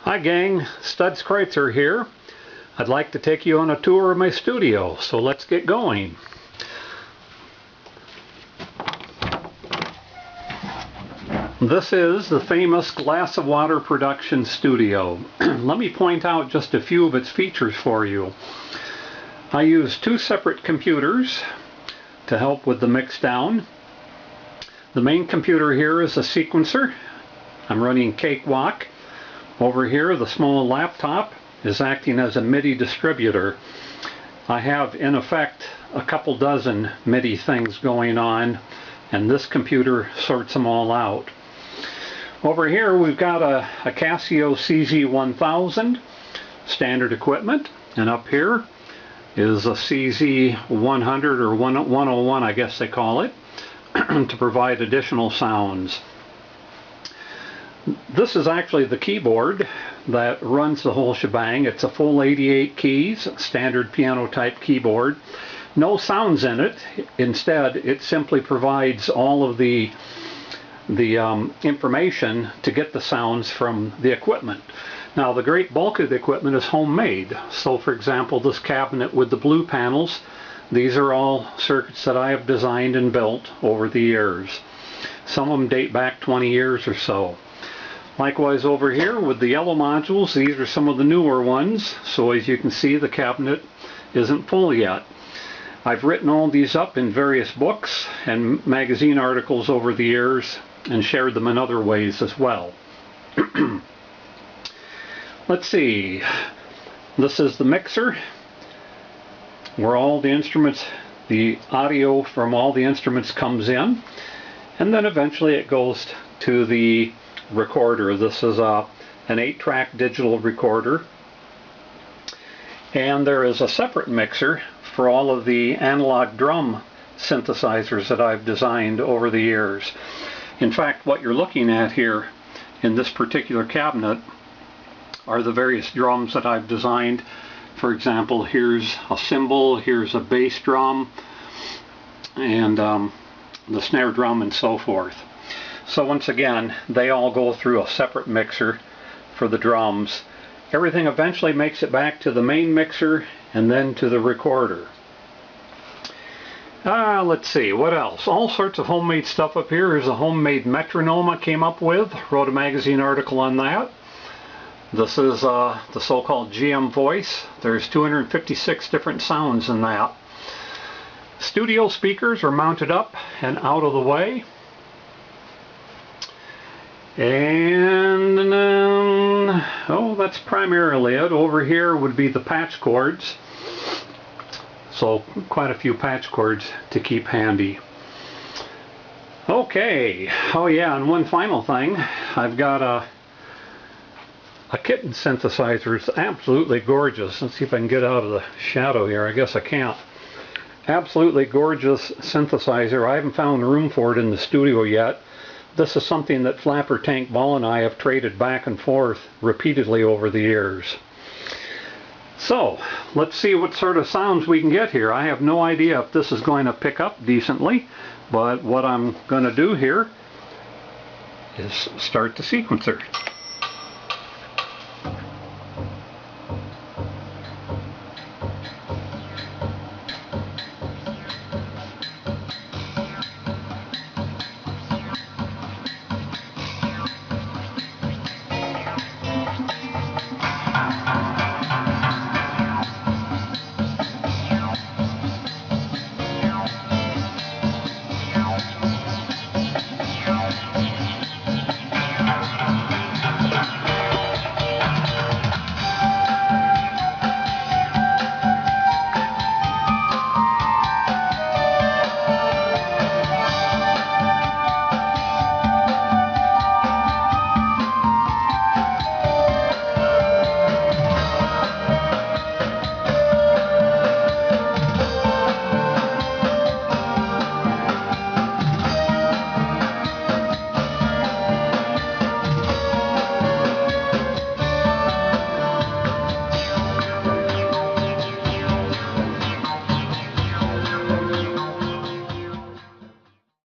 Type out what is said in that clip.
Hi gang, Studs Kreitzer here. I'd like to take you on a tour of my studio, so let's get going. This is the famous Glass of Water production studio. Let me point out just a few of its features for you. I use two separate computers to help with the mix down. The main computer here is a sequencer. I'm running Cakewalk. Over here, the small laptop is acting as a MIDI distributor. I have, in effect, a couple dozen MIDI things going on, and this computer sorts them all out. Over here, we've got a Casio CZ1000, standard equipment, and up here is a CZ100 or 101, I guess they call it, to provide additional sounds. This is actually the keyboard that runs the whole shebang. It's a full 88 keys, standard piano type keyboard. No sounds in it. Instead, it simply provides all of the information to get the sounds from the equipment. Now, the great bulk of the equipment is homemade. So, for example, this cabinet with the blue panels, these are all circuits that I have designed and built over the years. Some of them date back 20 years or so. Likewise over here with the yellow modules, these are some of the newer ones, so as you can see the cabinet isn't full yet. I've written all these up in various books and magazine articles over the years and shared them in other ways as well. Let's see, this is the mixer where all the instruments, the audio from all the instruments comes in, and then eventually it goes to the recorder. This is an 8-track digital recorder, and there is a separate mixer for all of the analog drum synthesizers that I've designed over the years. In fact, what you're looking at here in this particular cabinet are the various drums that I've designed. For example, here's a cymbal, here's a bass drum, and the snare drum, and so forth. So once again, they all go through a separate mixer for the drums. Everything eventually makes it back to the main mixer and then to the recorder. Let's see, what else? All sorts of homemade stuff up here. Here's a homemade metronome I came up with. Wrote a magazine article on that. This is the so-called GM voice. There's 256 different sounds in that. Studio speakers are mounted up and out of the way. And then, that's primarily it. Over here would be the patch cords. So quite a few patch cords to keep handy. Okay, oh yeah, and one final thing. I've got a kitten synthesizer. It's absolutely gorgeous. Let's see if I can get out of the shadow here. I guess I can't. Absolutely gorgeous synthesizer. I haven't found room for it in the studio yet. This is something that Flapper Tank Ball and I have traded back and forth repeatedly over the years. So, let's see what sort of sounds we can get here. I have no idea if this is going to pick up decently, but what I'm going to do here is start the sequencer.